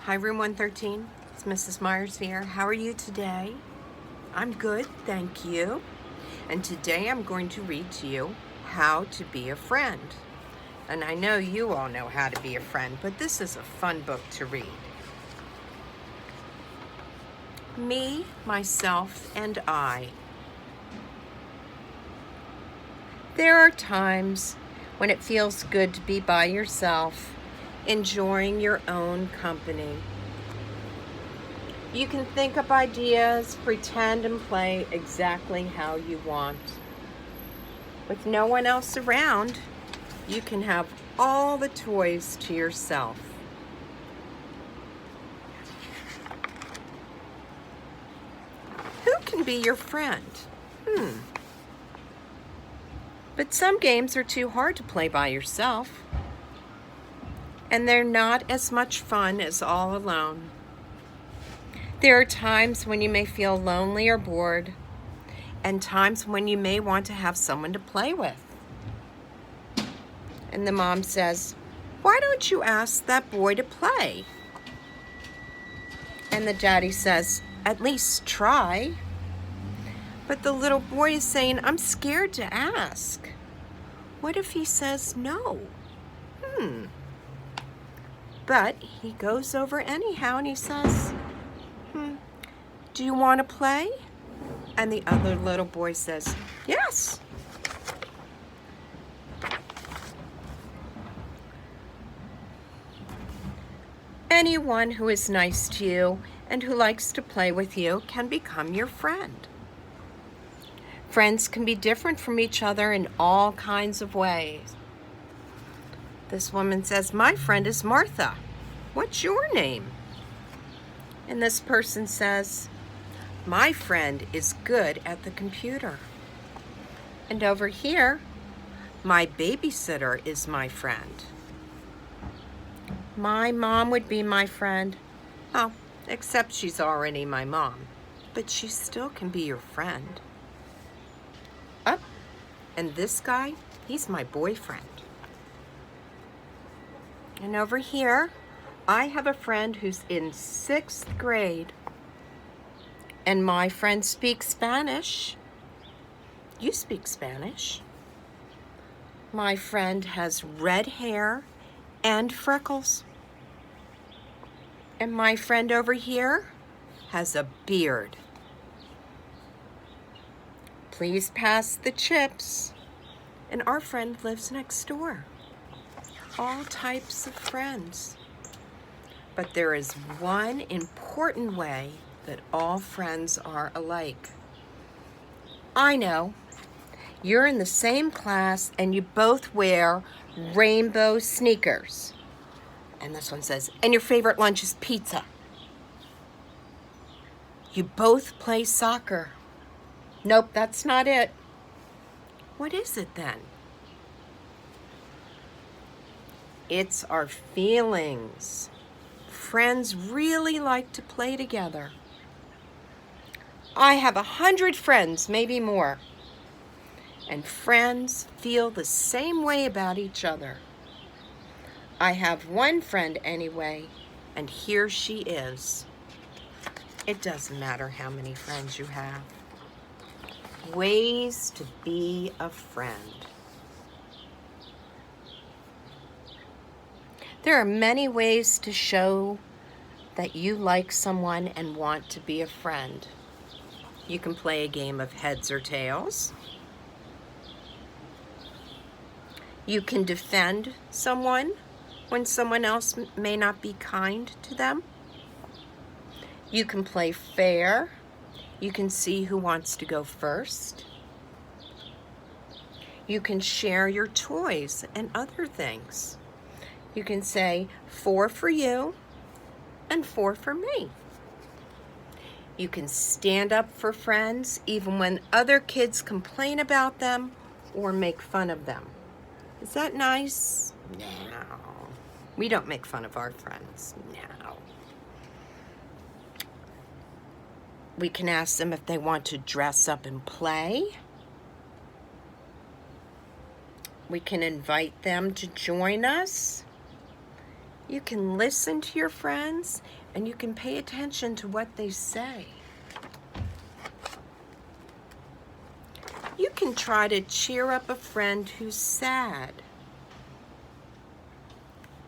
Hi, Room 113. It's Mrs. Myers here. How are you today? I'm good, thank you. And today I'm going to read to you How to Be a Friend. And I know you all know how to be a friend, but this is a fun book to read. Me, myself, and I. There are times when it feels good to be by yourself, enjoying your own company. You can think up ideas, pretend and play exactly how you want. With no one else around, you can have all the toys to yourself. Who can be your friend? But some games are too hard to play by yourself, and they're not as much fun as all alone. There are times when you may feel lonely or bored, and times when you may want to have someone to play with. And the mom says, "Why don't you ask that boy to play?" And the daddy says, "At least try." But the little boy is saying, "I'm scared to ask. What if he says no?" But he goes over anyhow and he says, "Do you want to play?" And the other little boy says, "Yes." Anyone who is nice to you and who likes to play with you can become your friend. Friends can be different from each other in all kinds of ways. This woman says, "My friend is Martha. What's your name?" And this person says, "My friend is good at the computer." And over here, "My babysitter is my friend." My mom would be my friend. Oh, except she's already my mom. But she still can be your friend. Up, and this guy, he's my boyfriend. And over here, I have a friend who's in 6th grade. And my friend speaks Spanish. You speak Spanish. My friend has red hair and freckles. And my friend over here has a beard. Please pass the chips. And our friend lives next door. All types of friends. But there is one important way that all friends are alike. I know. You're in the same class and you both wear rainbow sneakers. And this one says, "And your favorite lunch is pizza." You both play soccer. Nope, that's not it. What is it then? It's our feelings. Friends really like to play together. I have 100 friends, maybe more. And friends feel the same way about each other. I have one friend anyway, and here she is. It doesn't matter how many friends you have. Ways to be a friend. There are many ways to show that you like someone and want to be a friend. You can play a game of heads or tails. You can defend someone when someone else may not be kind to them. You can play fair. You can see who wants to go first. You can share your toys and other things. You can say 4 for you and 4 for me. You can stand up for friends even when other kids complain about them or make fun of them. Is that nice? No. We don't make fun of our friends. No. We can ask them if they want to dress up and play. We can invite them to join us. You can listen to your friends and you can pay attention to what they say. You can try to cheer up a friend who's sad.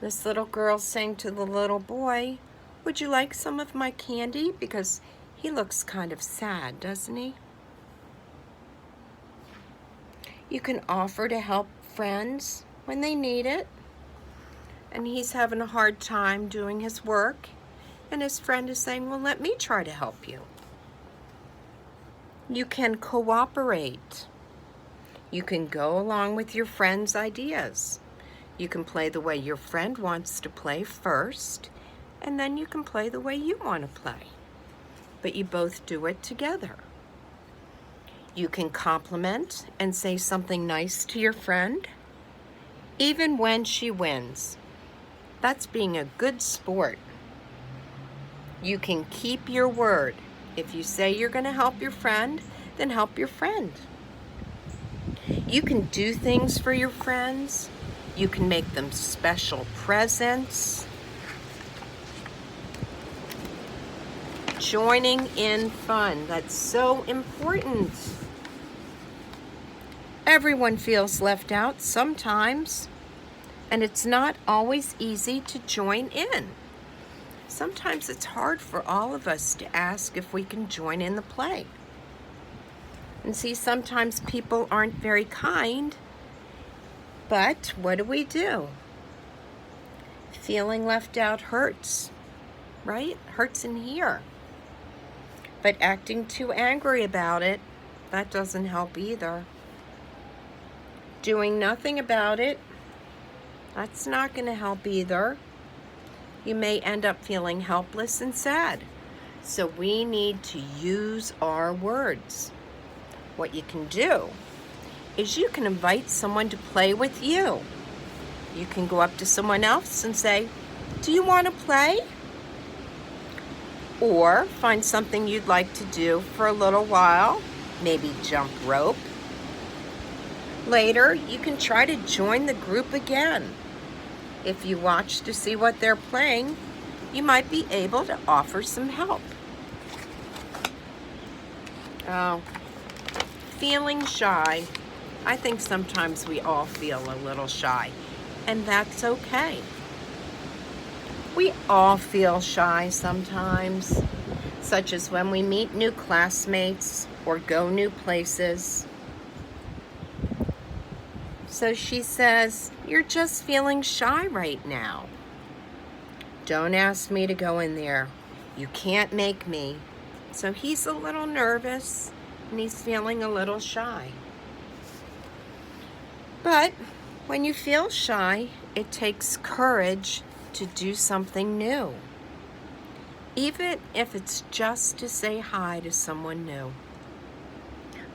This little girl saying to the little boy, "Would you like some of my candy?" Because he looks kind of sad, doesn't he? You can offer to help friends when they need it. And he's having a hard time doing his work. And his friend is saying, "Well, let me try to help you." You can cooperate. You can go along with your friend's ideas. You can play the way your friend wants to play first, and then you can play the way you want to play. But you both do it together. You can compliment and say something nice to your friend, even when she wins. That's being a good sport. You can keep your word. If you say you're going to help your friend, then help your friend. You can do things for your friends. You can make them special presents. Joining in fun. That's so important. Everyone feels left out sometimes. And it's not always easy to join in. Sometimes it's hard for all of us to ask if we can join in the play. And see, sometimes people aren't very kind, but what do? Feeling left out hurts, right? Hurts in here. But acting too angry about it, that doesn't help either. Doing nothing about it, that's not going to help either. You may end up feeling helpless and sad. So we need to use our words. What you can do is you can invite someone to play with you. You can go up to someone else and say, "Do you want to play?" Or find something you'd like to do for a little while, maybe jump rope. Later, you can try to join the group again. If you watch to see what they're playing, you might be able to offer some help. Oh, feeling shy. I think sometimes we all feel a little shy, and that's okay. We all feel shy sometimes, such as when we meet new classmates or go new places. So she says, "You're just feeling shy right now. Don't ask me to go in there. You can't make me." So he's a little nervous and he's feeling a little shy. But when you feel shy, it takes courage to do something new. Even if it's just to say hi to someone new.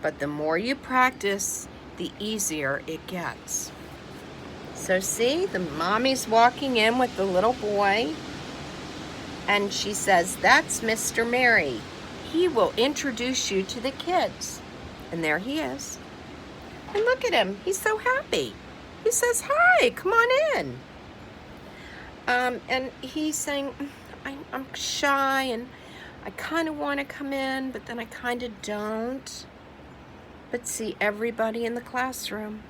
But the more you practice, the easier it gets. So see, the mommy's walking in with the little boy, and she says, "That's Mr. Mary. He will introduce you to the kids." And there he is. And look at him, he's so happy. He says, "Hi, come on in." And he's saying, I'm shy and I kind of want to come in, but then I kind of don't. But see, everybody in the classroom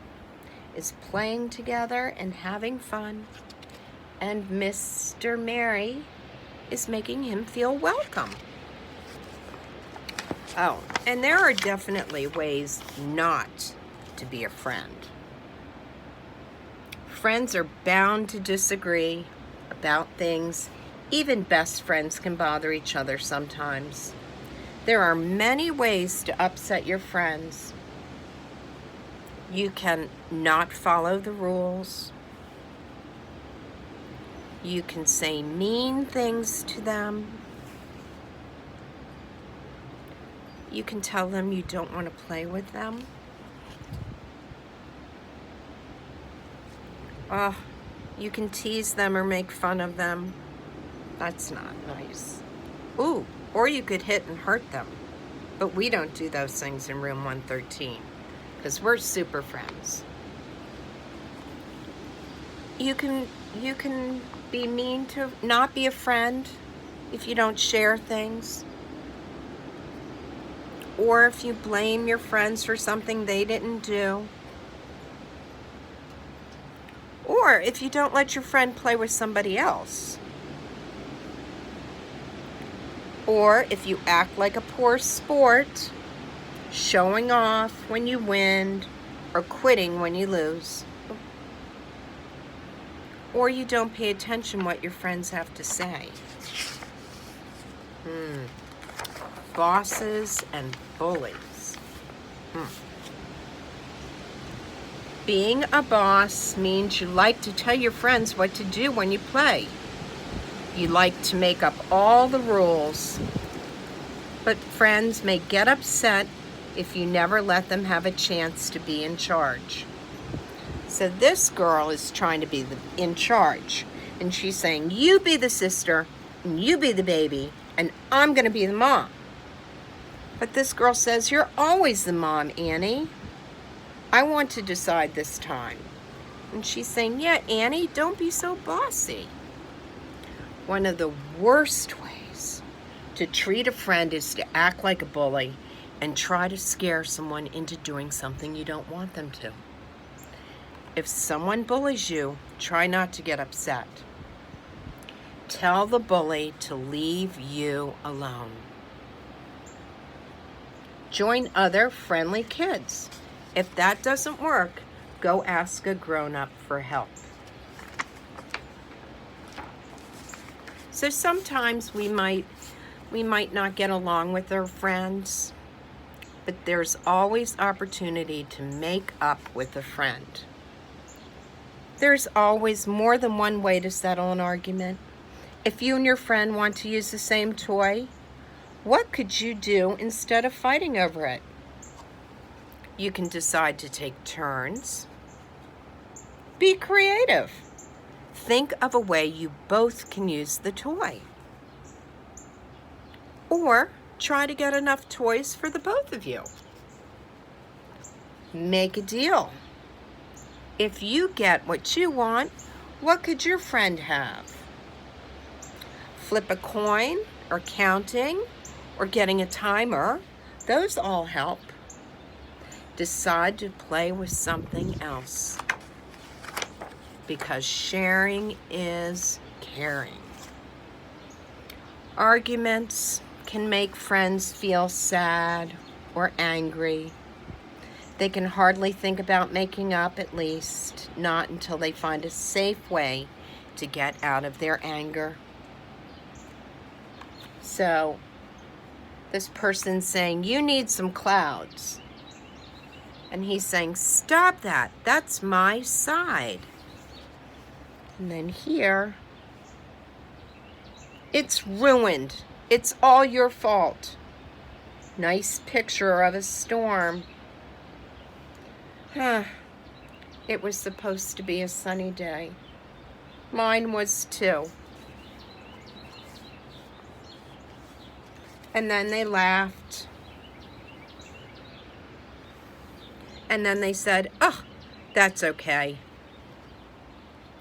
is playing together and having fun. And Mr. Mary is making him feel welcome. Oh, and there are definitely ways not to be a friend. Friends are bound to disagree about things. Even best friends can bother each other sometimes. There are many ways to upset your friends. You can not follow the rules. You can say mean things to them. You can tell them you don't want to play with them. You can tease them or make fun of them. That's not nice. Ooh, or you could hit and hurt them. But we don't do those things in room 113 because we're super friends. You can be mean to, not be a friend if you don't share things. Or if you blame your friends for something they didn't do. Or if you don't let your friend play with somebody else. Or if you act like a poor sport, showing off when you win or quitting when you lose. Or you don't pay attention what your friends have to say. Bosses and bullies. Being a boss means you like to tell your friends what to do when you play. You like to make up all the rules. But friends may get upset if you never let them have a chance to be in charge. So this girl is trying to be in charge. And she's saying, you be the sister, and you be the baby, and I'm going to be the mom. But this girl says, you're always the mom, Annie. I want to decide this time. And she's saying, yeah, Annie, don't be so bossy. One of the worst ways to treat a friend is to act like a bully and try to scare someone into doing something you don't want them to. If someone bullies you, try not to get upset. Tell the bully to leave you alone. Join other friendly kids. If that doesn't work, go ask a grown-up for help. So sometimes we might not get along with our friends, but there's always opportunity to make up with a friend. There's always more than one way to settle an argument. If you and your friend want to use the same toy, what could you do instead of fighting over it? You can decide to take turns. Be creative. Think of a way you both can use the toy. Or try to get enough toys for the both of you. Make a deal. If you get what you want, what could your friend have? Flip a coin, or counting, or getting a timer. Those all help. Decide to play with something else. Because sharing is caring. Arguments can make friends feel sad or angry. They can hardly think about making up, at least not until they find a safe way to get out of their anger. So, this person's saying, you need some clouds. And he's saying, stop that. That's my side. And then here, it's ruined. It's all your fault. Nice picture of a storm. It was supposed to be a sunny day. Mine was too. And then they laughed. And then they said, oh, that's okay.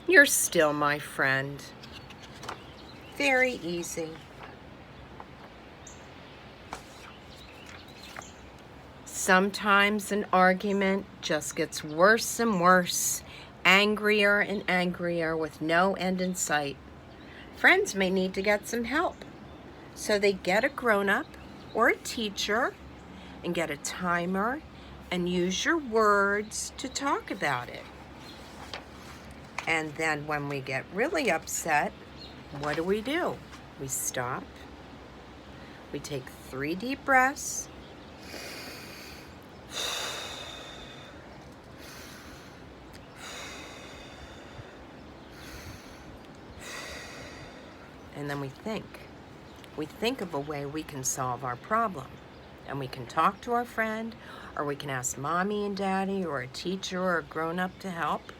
You're still my friend. Very easy. Sometimes an argument just gets worse and worse, angrier and angrier with no end in sight. Friends may need to get some help. So they get a grown-up or a teacher and get a timer and use your words to talk about it. And then when we get really upset, what do? We stop. We take 3 deep breaths. And then we think. We think of a way we can solve our problem. And we can talk to our friend, or we can ask mommy and daddy, or a teacher, or a grown-up to help.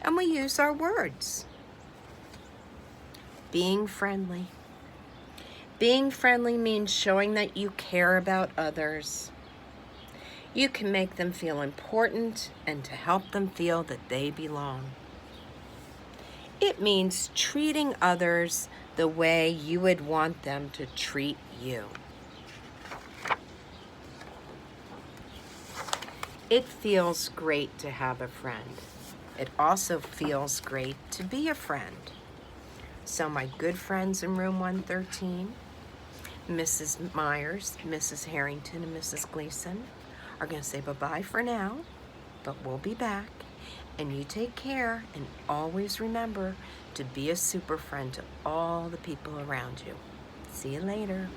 And we use our words. Being friendly. Being friendly means showing that you care about others. You can make them feel important and to help them feel that they belong. It means treating others the way you would want them to treat you. It feels great to have a friend. It also feels great to be a friend. So my good friends in room 113, Mrs. Myers, Mrs. Harrington, and Mrs. Gleason, are going to say bye-bye for now, but we'll be back. And you take care, and always remember to be a super friend to all the people around you. See you later.